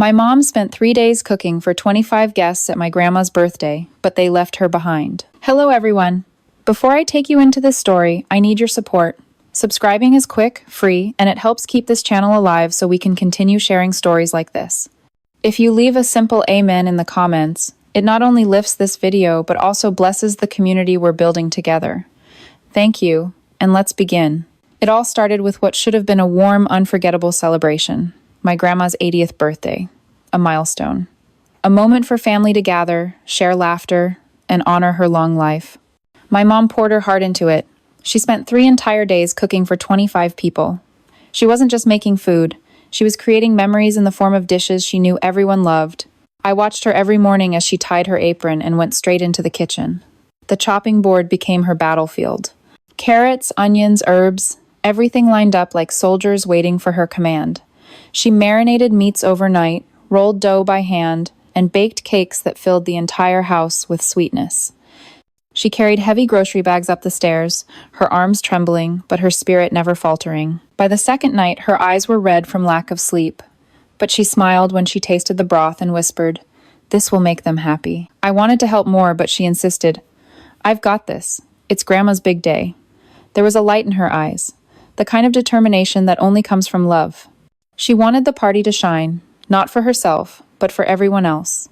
My mom spent 3 days cooking for 25 guests at my grandma's birthday, but they left her behind. Hello, everyone. Before I take you into this story, I need your support. Subscribing is quick, free, and it helps keep this channel alive so we can continue sharing stories like this. If you leave a simple amen in the comments, it not only lifts this video, but also blesses the community we're building together. Thank you, and let's begin. It all started with what should have been a warm, unforgettable celebration. My grandma's 80th birthday. A milestone. A moment for family to gather, share laughter, and honor her long life. My mom poured her heart into it. She spent 3 entire days cooking for 25 people. She wasn't just making food. She was creating memories in the form of dishes she knew everyone loved. I watched her every morning as she tied her apron and went straight into the kitchen. The chopping board became her battlefield. Carrots, onions, herbs, everything lined up like soldiers waiting for her command. She marinated meats overnight, rolled dough by hand, and baked cakes that filled the entire house with sweetness. She carried heavy grocery bags up the stairs, her arms trembling, but her spirit never faltering. By the second night, her eyes were red from lack of sleep, but she smiled when she tasted the broth and whispered, "This will make them happy." I wanted to help more, but she insisted, "I've got this. It's Grandma's big day." There was a light in her eyes, the kind of determination that only comes from love. She wanted the party to shine, not for herself, but for everyone else.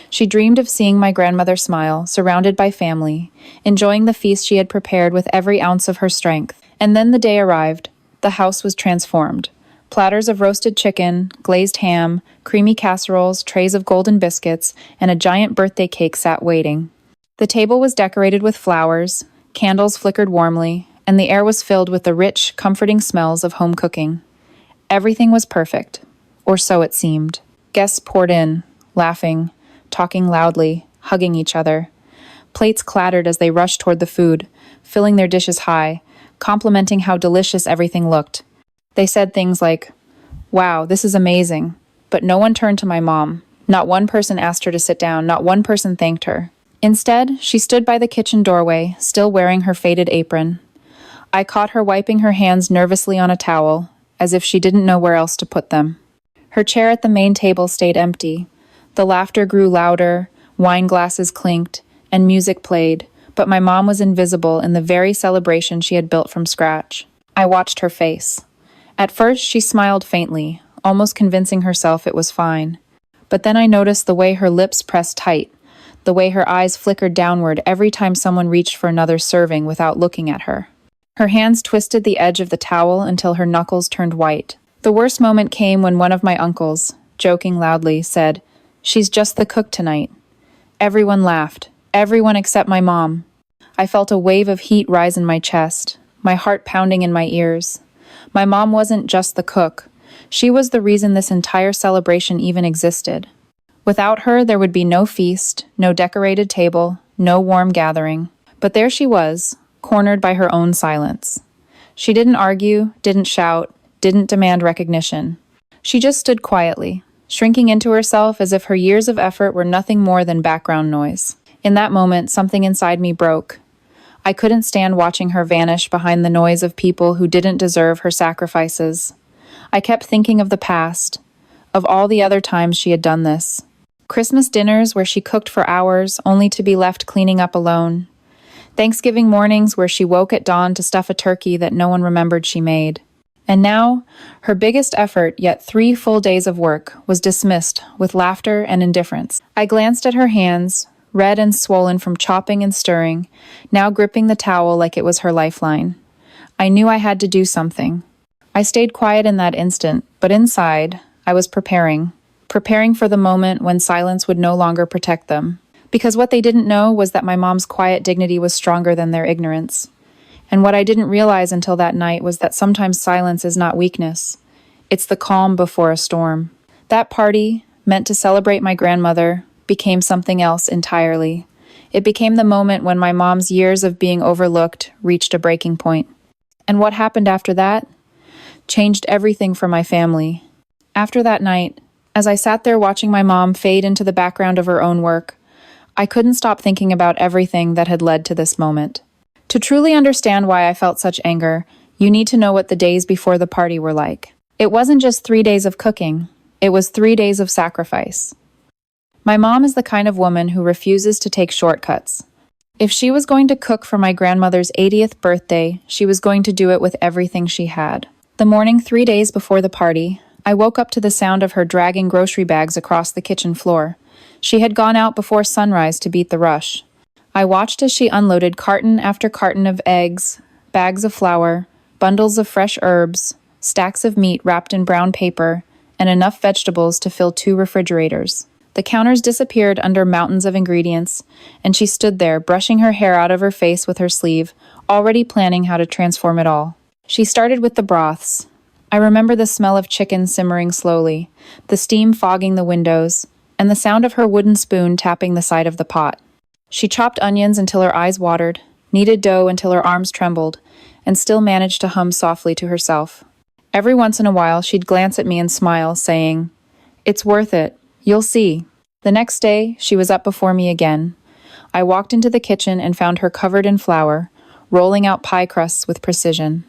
She dreamed of seeing my grandmother smile, surrounded by family, enjoying the feast she had prepared with every ounce of her strength. And then the day arrived. The house was transformed. Platters of roasted chicken, glazed ham, creamy casseroles, trays of golden biscuits, and a giant birthday cake sat waiting. The table was decorated with flowers, candles flickered warmly, and the air was filled with the rich, comforting smells of home cooking. Everything was perfect, or so it seemed. Guests poured in, laughing, talking loudly, hugging each other. Plates clattered as they rushed toward the food, filling their dishes high, complimenting how delicious everything looked. They said things like, "Wow, this is amazing." But no one turned to my mom. Not one person asked her to sit down, not one person thanked her. Instead, she stood by the kitchen doorway, still wearing her faded apron. I caught her wiping her hands nervously on a towel, as if she didn't know where else to put them. Her chair at the main table stayed empty. The laughter grew louder, wine glasses clinked, and music played, but my mom was invisible in the very celebration she had built from scratch. I watched her face. At first, she smiled faintly, almost convincing herself it was fine. But then I noticed the way her lips pressed tight, the way her eyes flickered downward every time someone reached for another serving without looking at her. Her hands twisted the edge of the towel until her knuckles turned white. The worst moment came when one of my uncles, joking loudly, said, "She's just the cook tonight." Everyone laughed, everyone except my mom. I felt a wave of heat rise in my chest, my heart pounding in my ears. My mom wasn't just the cook. She was the reason this entire celebration even existed. Without her, there would be no feast, no decorated table, no warm gathering. But there she was, cornered by her own silence. She didn't argue, didn't shout, didn't demand recognition. She just stood quietly, shrinking into herself as if her years of effort were nothing more than background noise. In that moment, something inside me broke. I couldn't stand watching her vanish behind the noise of people who didn't deserve her sacrifices. I kept thinking of the past, of all the other times she had done this. Christmas dinners where she cooked for hours, only to be left cleaning up alone. Thanksgiving mornings where she woke at dawn to stuff a turkey that no one remembered she made. And now, her biggest effort, yet 3 full days of work, was dismissed with laughter and indifference. I glanced at her hands, red and swollen from chopping and stirring, now gripping the towel like it was her lifeline. I knew I had to do something. I stayed quiet in that instant, but inside, I was preparing for the moment when silence would no longer protect them. Because what they didn't know was that my mom's quiet dignity was stronger than their ignorance. And what I didn't realize until that night was that sometimes silence is not weakness. It's the calm before a storm. That party, meant to celebrate my grandmother, became something else entirely. It became the moment when my mom's years of being overlooked reached a breaking point. And what happened after that? Changed everything for my family. After that night, as I sat there watching my mom fade into the background of her own work, I couldn't stop thinking about everything that had led to this moment. To truly understand why I felt such anger, you need to know what the days before the party were like. It wasn't just 3 days of cooking. It was 3 days of sacrifice. My mom is the kind of woman who refuses to take shortcuts. If she was going to cook for my grandmother's 80th birthday, she was going to do it with everything she had. The morning 3 days before the party, I woke up to the sound of her dragging grocery bags across the kitchen floor. She had gone out before sunrise to beat the rush. I watched as she unloaded carton after carton of eggs, bags of flour, bundles of fresh herbs, stacks of meat wrapped in brown paper, and enough vegetables to fill 2 refrigerators. The counters disappeared under mountains of ingredients, and she stood there, brushing her hair out of her face with her sleeve, already planning how to transform it all. She started with the broths. I remember the smell of chicken simmering slowly, the steam fogging the windows, and the sound of her wooden spoon tapping the side of the pot. She chopped onions until her eyes watered, kneaded dough until her arms trembled, and still managed to hum softly to herself. Every once in a while, she'd glance at me and smile, saying, "It's worth it. You'll see." The next day, she was up before me again. I walked into the kitchen and found her covered in flour, rolling out pie crusts with precision.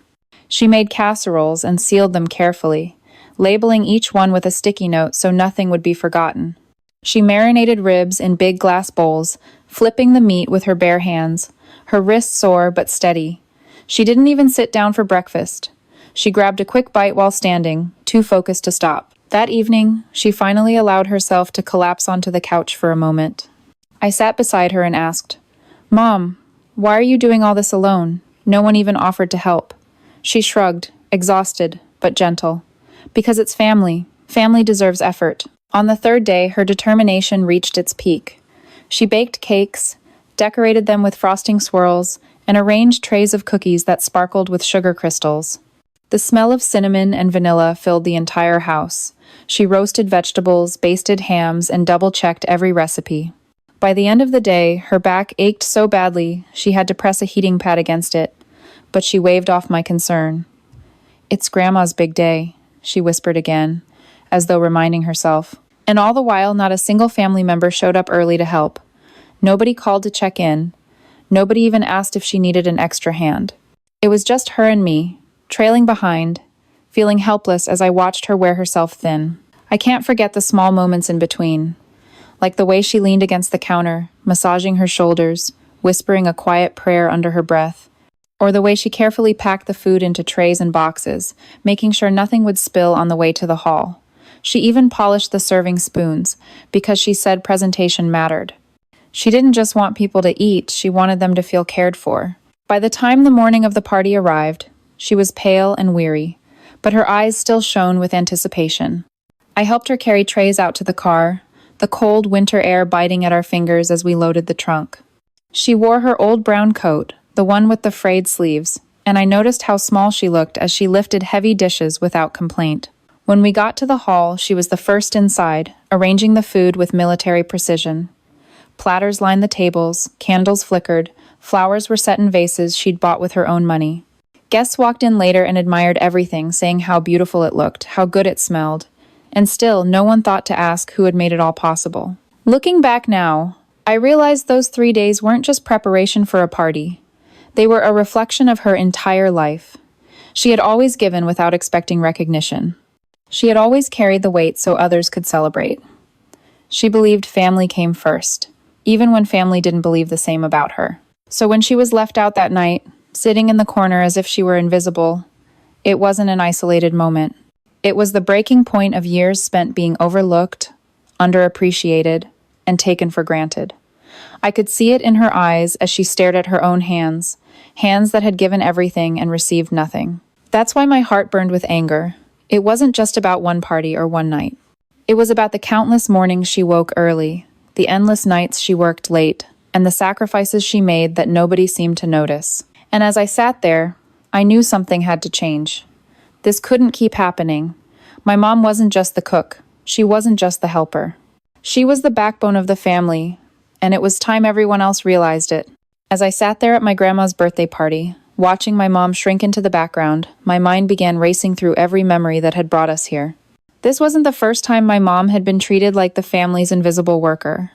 She made casseroles and sealed them carefully, labeling each one with a sticky note so nothing would be forgotten. She marinated ribs in big glass bowls, flipping the meat with her bare hands, her wrists sore but steady. She didn't even sit down for breakfast. She grabbed a quick bite while standing, too focused to stop. That evening, she finally allowed herself to collapse onto the couch for a moment. I sat beside her and asked, "Mom, why are you doing all this alone? No one even offered to help." She shrugged, exhausted, but gentle. "Because it's family. Family deserves effort." On the 3rd day, her determination reached its peak. She baked cakes, decorated them with frosting swirls, and arranged trays of cookies that sparkled with sugar crystals. The smell of cinnamon and vanilla filled the entire house. She roasted vegetables, basted hams, and double-checked every recipe. By the end of the day, her back ached so badly she had to press a heating pad against it, but she waved off my concern. "It's Grandma's big day," she whispered again, as though reminding herself. And all the while, not a single family member showed up early to help. Nobody called to check in. Nobody even asked if she needed an extra hand. It was just her and me, trailing behind, feeling helpless as I watched her wear herself thin. I can't forget the small moments in between, like the way she leaned against the counter, massaging her shoulders, whispering a quiet prayer under her breath, or the way she carefully packed the food into trays and boxes, making sure nothing would spill on the way to the hall. She even polished the serving spoons, because she said presentation mattered. She didn't just want people to eat, she wanted them to feel cared for. By the time the morning of the party arrived, she was pale and weary, but her eyes still shone with anticipation. I helped her carry trays out to the car, the cold winter air biting at our fingers as we loaded the trunk. She wore her old brown coat, the one with the frayed sleeves, and I noticed how small she looked as she lifted heavy dishes without complaint. When we got to the hall, she was the first inside, arranging the food with military precision. Platters lined the tables, candles flickered, flowers were set in vases she'd bought with her own money. Guests walked in later and admired everything, saying how beautiful it looked, how good it smelled. And still, no one thought to ask who had made it all possible. Looking back now, I realized those 3 days weren't just preparation for a party. They were a reflection of her entire life. She had always given without expecting recognition. She had always carried the weight so others could celebrate. She believed family came first, even when family didn't believe the same about her. So when she was left out that night, sitting in the corner as if she were invisible, it wasn't an isolated moment. It was the breaking point of years spent being overlooked, underappreciated, and taken for granted. I could see it in her eyes as she stared at her own hands, hands that had given everything and received nothing. That's why my heart burned with anger. It wasn't just about one party or one night. It was about the countless mornings she woke early, the endless nights she worked late, and the sacrifices she made that nobody seemed to notice. And as I sat there, I knew something had to change. This couldn't keep happening. My mom wasn't just the cook. She wasn't just the helper. She was the backbone of the family, and it was time everyone else realized it. As I sat there at my grandma's birthday party, watching my mom shrink into the background, my mind began racing through every memory that had brought us here. This wasn't the first time my mom had been treated like the family's invisible worker.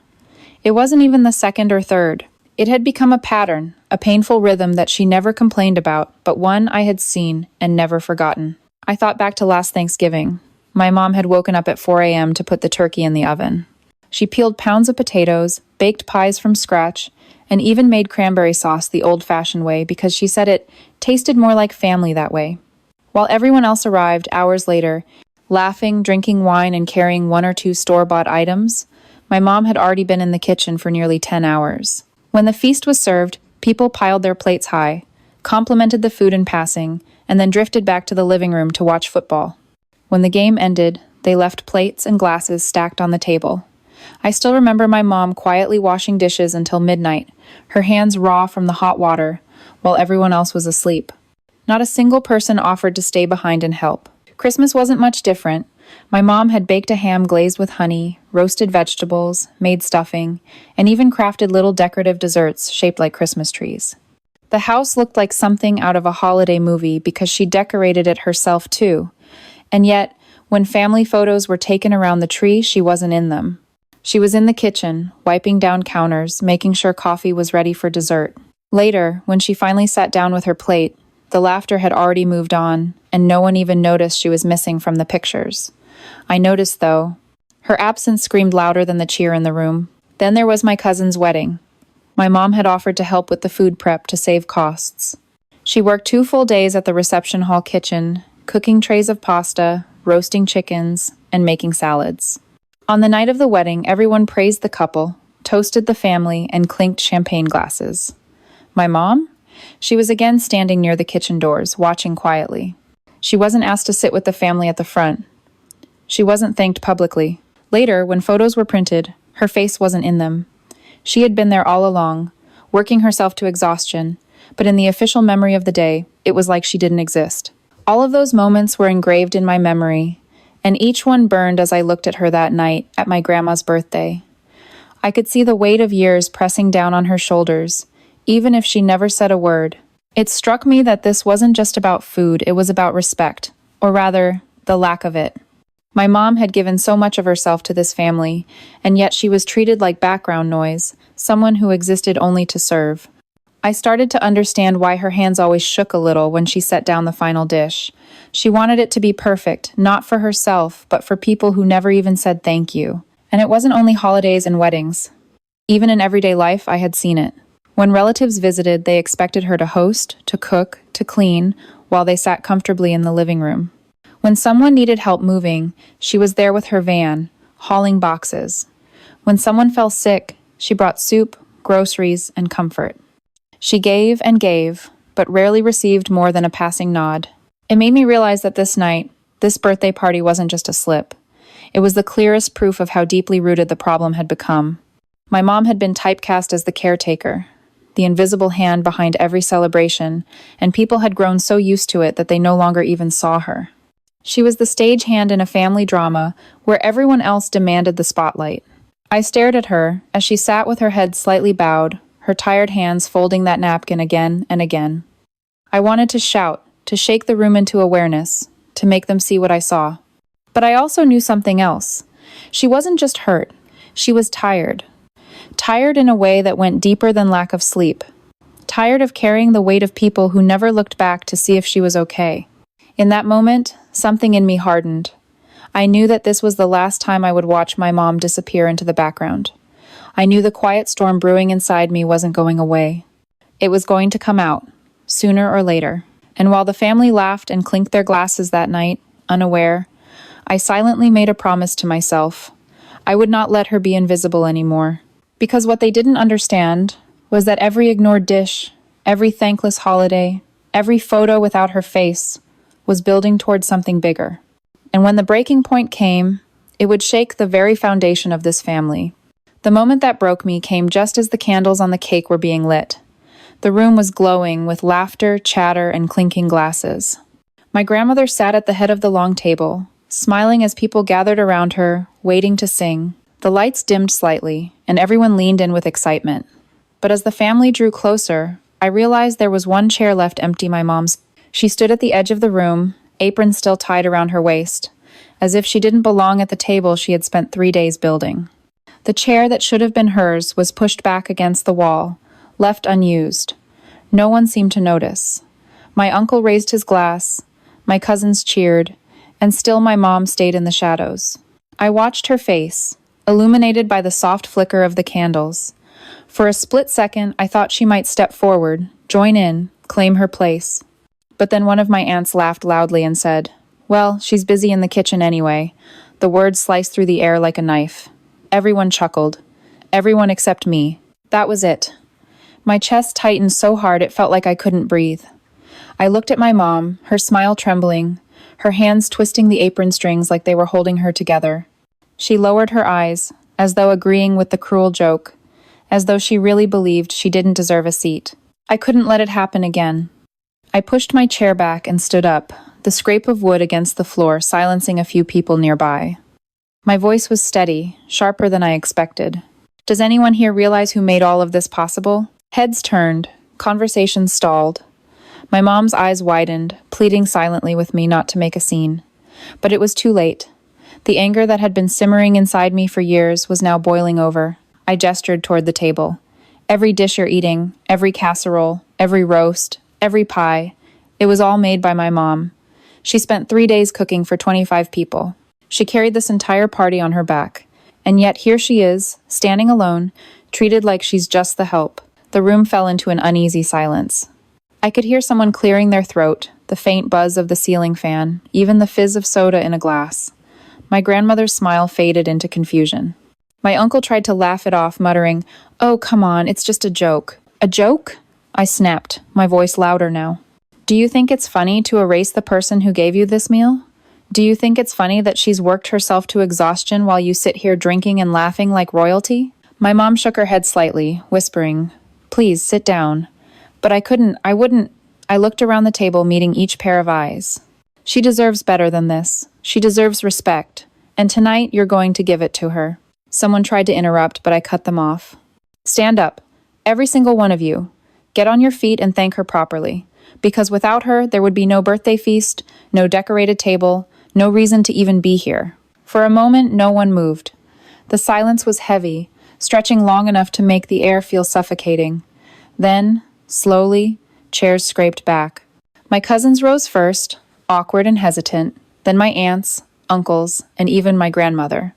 It wasn't even the second or third. It had become a pattern, a painful rhythm that she never complained about, but one I had seen and never forgotten. I thought back to last Thanksgiving. My mom had woken up at 4 a.m. to put the turkey in the oven. She peeled pounds of potatoes, baked pies from scratch, and even made cranberry sauce the old-fashioned way because she said it tasted more like family that way. While everyone else arrived hours later, laughing, drinking wine, and carrying one or two store-bought items, my mom had already been in the kitchen for nearly 10 hours. When the feast was served, people piled their plates high, complimented the food in passing, and then drifted back to the living room to watch football. When the game ended, they left plates and glasses stacked on the table. I still remember my mom quietly washing dishes until midnight, her hands raw from the hot water, while everyone else was asleep. Not a single person offered to stay behind and help. Christmas wasn't much different. My mom had baked a ham glazed with honey, roasted vegetables, made stuffing, and even crafted little decorative desserts shaped like Christmas trees. The house looked like something out of a holiday movie because she decorated it herself too. And yet, when family photos were taken around the tree, she wasn't in them. She was in the kitchen, wiping down counters, making sure coffee was ready for dessert. Later, when she finally sat down with her plate, the laughter had already moved on, and no one even noticed she was missing from the pictures. I noticed, though. Her absence screamed louder than the cheer in the room. Then there was my cousin's wedding. My mom had offered to help with the food prep to save costs. She worked 2 full days at the reception hall kitchen, cooking trays of pasta, roasting chickens, and making salads. On the night of the wedding, everyone praised the couple, toasted the family, and clinked champagne glasses. My mom? She was again standing near the kitchen doors, watching quietly. She wasn't asked to sit with the family at the front. She wasn't thanked publicly. Later, when photos were printed, her face wasn't in them. She had been there all along, working herself to exhaustion, but in the official memory of the day, it was like she didn't exist. All of those moments were engraved in my memory, and each one burned as I looked at her that night at my grandma's birthday. I could see the weight of years pressing down on her shoulders, even if she never said a word. It struck me that this wasn't just about food, it was about respect, or rather, the lack of it. My mom had given so much of herself to this family, and yet she was treated like background noise, someone who existed only to serve. I started to understand why her hands always shook a little when she set down the final dish. She wanted it to be perfect, not for herself, but for people who never even said thank you. And it wasn't only holidays and weddings. Even in everyday life, I had seen it. When relatives visited, they expected her to host, to cook, to clean, while they sat comfortably in the living room. When someone needed help moving, she was there with her van, hauling boxes. When someone fell sick, she brought soup, groceries, and comfort. She gave and gave, but rarely received more than a passing nod. It made me realize that this night, this birthday party wasn't just a slip. It was the clearest proof of how deeply rooted the problem had become. My mom had been typecast as the caretaker, the invisible hand behind every celebration, and people had grown so used to it that they no longer even saw her. She was the stagehand in a family drama where everyone else demanded the spotlight. I stared at her as she sat with her head slightly bowed, her tired hands folding that napkin again and again. I wanted to shout, to shake the room into awareness, to make them see what I saw. But I also knew something else. She wasn't just hurt. She was tired. Tired in a way that went deeper than lack of sleep. Tired of carrying the weight of people who never looked back to see if she was okay. In that moment, something in me hardened. I knew that this was the last time I would watch my mom disappear into the background. I knew the quiet storm brewing inside me wasn't going away. It was going to come out, sooner or later. And while the family laughed and clinked their glasses that night, unaware, I silently made a promise to myself. I would not let her be invisible anymore. Because what they didn't understand was that every ignored dish, every thankless holiday, every photo without her face was building towards something bigger. And when the breaking point came, it would shake the very foundation of this family. The moment that broke me came just as the candles on the cake were being lit. The room was glowing with laughter, chatter, and clinking glasses. My grandmother sat at the head of the long table, smiling as people gathered around her, waiting to sing. The lights dimmed slightly, and everyone leaned in with excitement. But as the family drew closer, I realized there was one chair left empty, my mom's. She stood at the edge of the room, apron still tied around her waist, as if she didn't belong at the table she had spent 3 days building. The chair that should have been hers was pushed back against the wall, left unused. No one seemed to notice. My uncle raised his glass, my cousins cheered, and still my mom stayed in the shadows. I watched her face, illuminated by the soft flicker of the candles. For a split second, I thought she might step forward, join in, claim her place. But then one of my aunts laughed loudly and said, "Well, she's busy in the kitchen anyway." The words sliced through the air like a knife. Everyone chuckled. Everyone except me. That was it. My chest tightened so hard it felt like I couldn't breathe. I looked at my mom, her smile trembling, her hands twisting the apron strings like they were holding her together. She lowered her eyes, as though agreeing with the cruel joke, as though she really believed she didn't deserve a seat. I couldn't let it happen again. I pushed my chair back and stood up, the scrape of wood against the floor silencing a few people nearby. My voice was steady, sharper than I expected. Does anyone here realize who made all of this possible? Heads turned, conversations stalled. My mom's eyes widened, pleading silently with me not to make a scene. But it was too late. The anger that had been simmering inside me for years was now boiling over. I gestured toward the table. Every dish you're eating, every casserole, every roast, every pie, it was all made by my mom. She spent 3 days cooking for 25 people. She carried this entire party on her back. And yet here she is, standing alone, treated like she's just the help. The room fell into an uneasy silence. I could hear someone clearing their throat, the faint buzz of the ceiling fan, even the fizz of soda in a glass. My grandmother's smile faded into confusion. My uncle tried to laugh it off, muttering, "Oh, come on, it's just a joke." "A joke?" I snapped, my voice louder now. "Do you think it's funny to erase the person who gave you this meal? Do you think it's funny that she's worked herself to exhaustion while you sit here drinking and laughing like royalty?" My mom shook her head slightly, whispering, "Please, sit down." But I wouldn't. I looked around the table, meeting each pair of eyes. She deserves better than this. She deserves respect. And tonight, you're going to give it to her. Someone tried to interrupt, but I cut them off. "Stand up. Every single one of you. Get on your feet and thank her properly. Because without her, there would be no birthday feast, no decorated table, no reason to even be here." For a moment, no one moved. The silence was heavy, stretching long enough to make the air feel suffocating. Then, slowly, chairs scraped back. My cousins rose first, awkward and hesitant, then my aunts, uncles, and even my grandmother.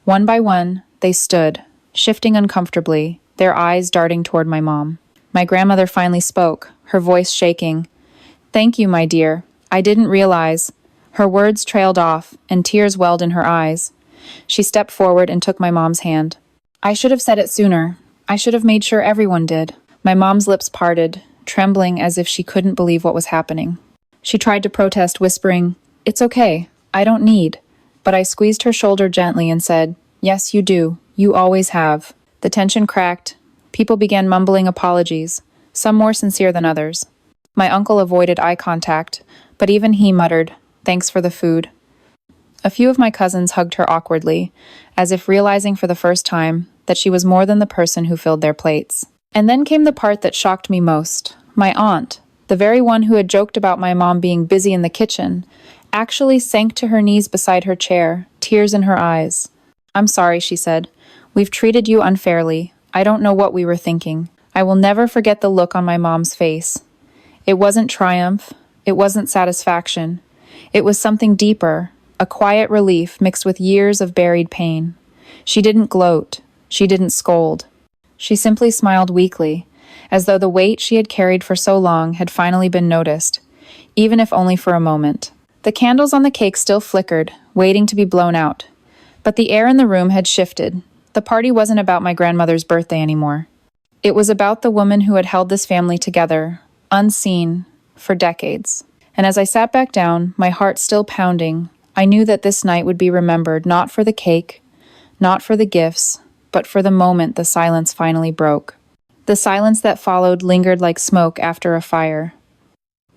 One by one, they stood, shifting uncomfortably, their eyes darting toward my mom. My grandmother finally spoke, her voice shaking. "Thank you, my dear. I didn't realize." Her words trailed off, and tears welled in her eyes. She stepped forward and took my mom's hand. "I should have said it sooner. I should have made sure everyone did." My mom's lips parted, trembling as if she couldn't believe what was happening. She tried to protest, whispering, "It's okay. I don't need." But I squeezed her shoulder gently and said, "Yes, you do. You always have." The tension cracked. People began mumbling apologies, some more sincere than others. My uncle avoided eye contact, but even he muttered, "Thanks for the food." A few of my cousins hugged her awkwardly, as if realizing for the first time that she was more than the person who filled their plates. And then came the part that shocked me most. My aunt, the very one who had joked about my mom being busy in the kitchen, actually sank to her knees beside her chair, tears in her eyes. "I'm sorry," she said. "We've treated you unfairly. I don't know what we were thinking." I will never forget the look on my mom's face. It wasn't triumph. It wasn't satisfaction. It was something deeper, a quiet relief mixed with years of buried pain. She didn't gloat. She didn't scold. She simply smiled weakly, as though the weight she had carried for so long had finally been noticed, even if only for a moment. The candles on the cake still flickered, waiting to be blown out. But the air in the room had shifted. The party wasn't about my grandmother's birthday anymore. It was about the woman who had held this family together, unseen, for decades. And as I sat back down, my heart still pounding, I knew that this night would be remembered not for the cake, not for the gifts, but for the moment the silence finally broke. The silence that followed lingered like smoke after a fire.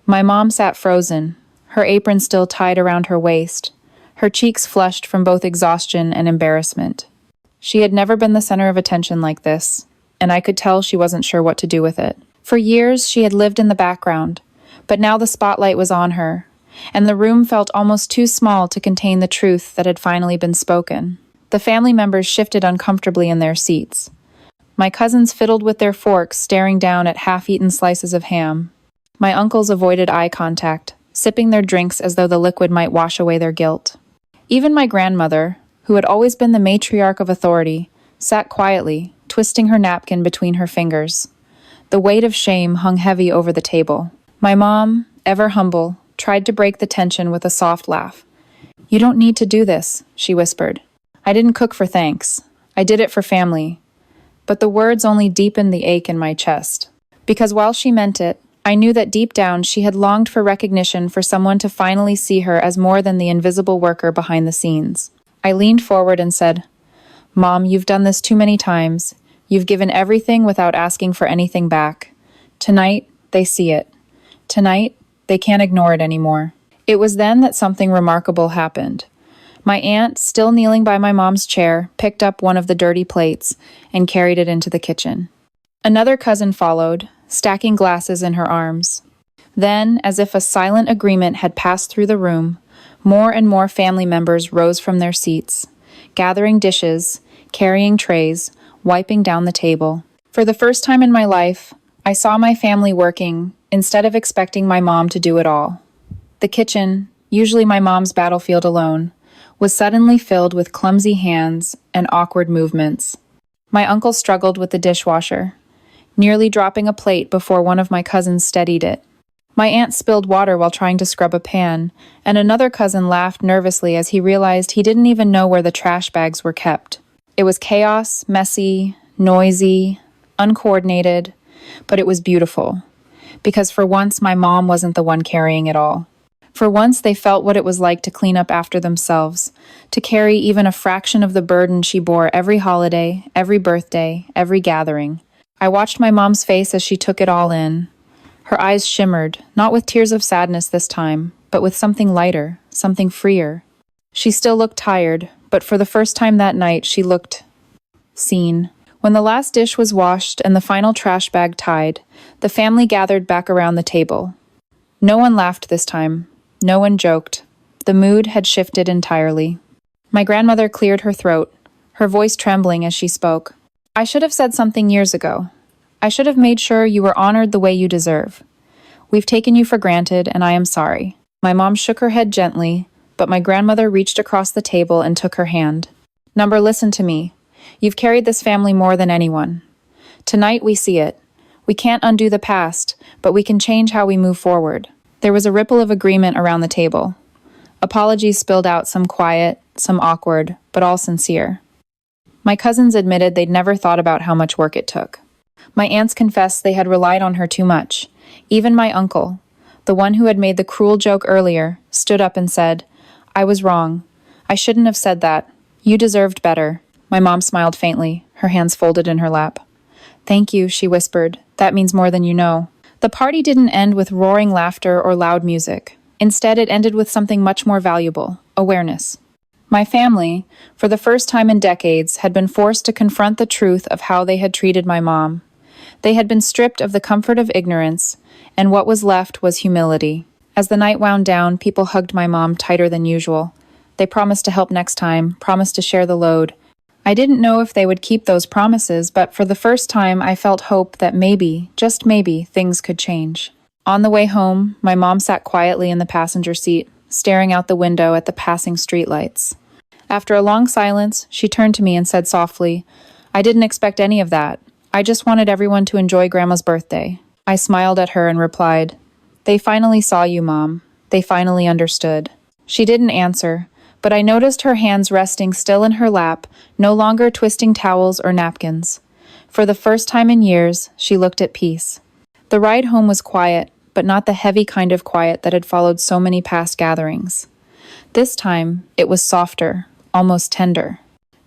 My mom sat frozen, her apron still tied around her waist, her cheeks flushed from both exhaustion and embarrassment. She had never been the center of attention like this, and I could tell she wasn't sure what to do with it. For years, she had lived in the background, but now the spotlight was on her, and the room felt almost too small to contain the truth that had finally been spoken. The family members shifted uncomfortably in their seats. My cousins fiddled with their forks, staring down at half-eaten slices of ham. My uncles avoided eye contact, sipping their drinks as though the liquid might wash away their guilt. Even my grandmother, who had always been the matriarch of authority, sat quietly, twisting her napkin between her fingers. The weight of shame hung heavy over the table. My mom, ever humble, tried to break the tension with a soft laugh. "You don't need to do this," she whispered. "I didn't cook for thanks. I did it for family." But the words only deepened the ache in my chest. Because while she meant it, I knew that deep down she had longed for recognition, for someone to finally see her as more than the invisible worker behind the scenes. I leaned forward and said, "Mom, you've done this too many times. You've given everything without asking for anything back. Tonight, they see it. Tonight, they can't ignore it anymore." It was then that something remarkable happened. My aunt, still kneeling by my mom's chair, picked up one of the dirty plates and carried it into the kitchen. Another cousin followed, stacking glasses in her arms. Then, as if a silent agreement had passed through the room, more and more family members rose from their seats, gathering dishes, carrying trays, wiping down the table. For the first time in my life, I saw my family working instead of expecting my mom to do it all. The kitchen, usually my mom's battlefield alone, was suddenly filled with clumsy hands and awkward movements. My uncle struggled with the dishwasher, nearly dropping a plate before one of my cousins steadied it. My aunt spilled water while trying to scrub a pan, and another cousin laughed nervously as he realized he didn't even know where the trash bags were kept. It was chaos, messy, noisy, uncoordinated, but it was beautiful. Because for once, my mom wasn't the one carrying it all. For once, they felt what it was like to clean up after themselves, to carry even a fraction of the burden she bore every holiday, every birthday, every gathering. I watched my mom's face as she took it all in. Her eyes shimmered, not with tears of sadness this time, but with something lighter, something freer. She still looked tired, but for the first time that night, she looked seen. When the last dish was washed and the final trash bag tied, the family gathered back around the table. No one laughed this time. No one joked. The mood had shifted entirely. My grandmother cleared her throat, her voice trembling as she spoke. "I should have said something years ago. I should have made sure you were honored the way you deserve. We've taken you for granted, and I am sorry." My mom shook her head gently, but my grandmother reached across the table and took her hand. "Number, listen to me. You've carried this family more than anyone. Tonight we see it. We can't undo the past, but we can change how we move forward." There was a ripple of agreement around the table. Apologies spilled out, some quiet, some awkward, but all sincere. My cousins admitted they'd never thought about how much work it took. My aunts confessed they had relied on her too much. Even my uncle, the one who had made the cruel joke earlier, stood up and said, "I was wrong. I shouldn't have said that. You deserved better." My mom smiled faintly, her hands folded in her lap. "Thank you," she whispered. "That means more than you know." The party didn't end with roaring laughter or loud music. Instead, it ended with something much more valuable: awareness. My family, for the first time in decades, had been forced to confront the truth of how they had treated my mom. They had been stripped of the comfort of ignorance, and what was left was humility. As the night wound down, people hugged my mom tighter than usual. They promised to help next time, promised to share the load. I didn't know if they would keep those promises, but for the first time I felt hope that maybe, just maybe, things could change. On the way home, my mom sat quietly in the passenger seat, staring out the window at the passing streetlights. After a long silence, she turned to me and said softly, "I didn't expect any of that. I just wanted everyone to enjoy Grandma's birthday." I smiled at her and replied, "They finally saw you, Mom. They finally understood." She didn't answer, but I noticed her hands resting still in her lap, no longer twisting towels or napkins. For the first time in years, she looked at peace. The ride home was quiet, but not the heavy kind of quiet that had followed so many past gatherings. This time, it was softer, almost tender.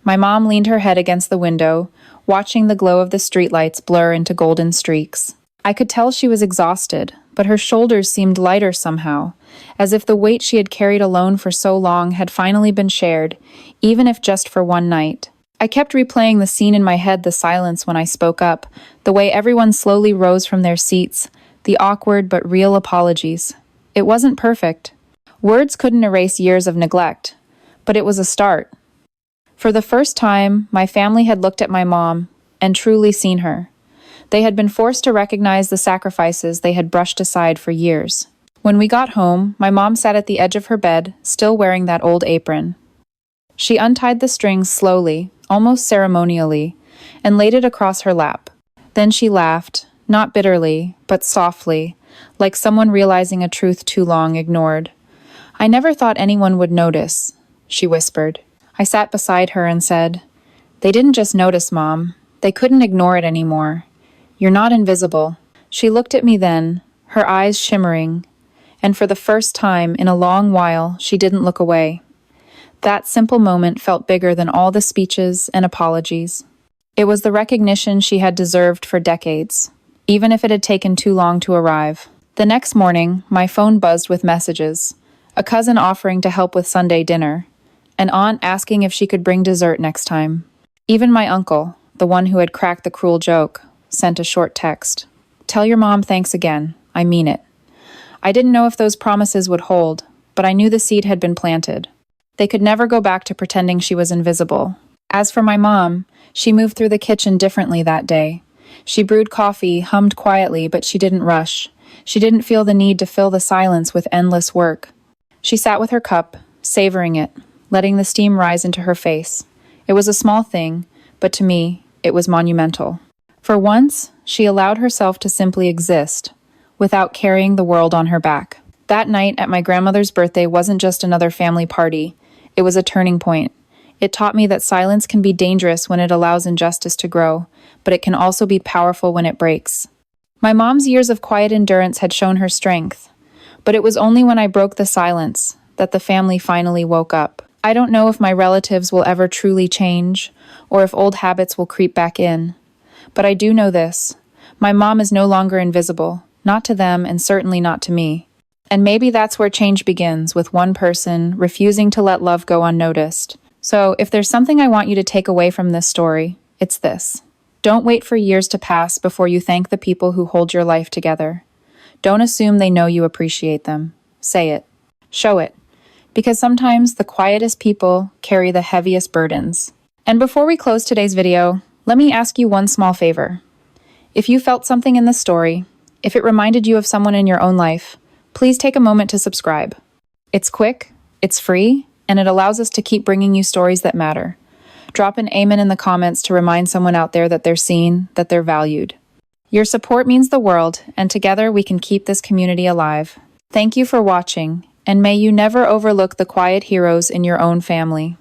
My mom leaned her head against the window, watching the glow of the streetlights blur into golden streaks. I could tell she was exhausted, but her shoulders seemed lighter somehow, as if the weight she had carried alone for so long had finally been shared, even if just for one night. I kept replaying the scene in my head, the silence when I spoke up, the way everyone slowly rose from their seats, the awkward but real apologies. It wasn't perfect. Words couldn't erase years of neglect, but it was a start. For the first time, my family had looked at my mom and truly seen her. They had been forced to recognize the sacrifices they had brushed aside for years. When we got home, my mom sat at the edge of her bed, still wearing that old apron. She untied the strings slowly, almost ceremonially, and laid it across her lap. Then she laughed, not bitterly, but softly, like someone realizing a truth too long ignored. "I never thought anyone would notice," she whispered. I sat beside her and said, "They didn't just notice, Mom. They couldn't ignore it anymore. You're not invisible." She looked at me then, her eyes shimmering, and for the first time in a long while, she didn't look away. That simple moment felt bigger than all the speeches and apologies. It was the recognition she had deserved for decades, even if it had taken too long to arrive. The next morning, my phone buzzed with messages. A cousin offering to help with Sunday dinner. An aunt asking if she could bring dessert next time. Even my uncle, the one who had cracked the cruel joke, sent a short text. "Tell your mom thanks again. I mean it." I didn't know if those promises would hold, but I knew the seed had been planted. They could never go back to pretending she was invisible. As for my mom, she moved through the kitchen differently that day. She brewed coffee, hummed quietly, but she didn't rush. She didn't feel the need to fill the silence with endless work. She sat with her cup, savoring it, letting the steam rise into her face. It was a small thing, but to me, it was monumental. For once, she allowed herself to simply exist, without carrying the world on her back. That night at my grandmother's birthday wasn't just another family party. It was a turning point. It taught me that silence can be dangerous when it allows injustice to grow, but it can also be powerful when it breaks. My mom's years of quiet endurance had shown her strength, but it was only when I broke the silence that the family finally woke up. I don't know if my relatives will ever truly change, or if old habits will creep back in. But I do know this. My mom is no longer invisible, not to them and certainly not to me. And maybe that's where change begins, with one person refusing to let love go unnoticed. So, if there's something I want you to take away from this story, it's this. Don't wait for years to pass before you thank the people who hold your life together. Don't assume they know you appreciate them. Say it. Show it. Because sometimes the quietest people carry the heaviest burdens. And before we close today's video, let me ask you one small favor. If you felt something in this story, if it reminded you of someone in your own life, please take a moment to subscribe. It's quick, it's free, and it allows us to keep bringing you stories that matter. Drop an amen in the comments to remind someone out there that they're seen, that they're valued. Your support means the world, and together we can keep this community alive. Thank you for watching, and may you never overlook the quiet heroes in your own family.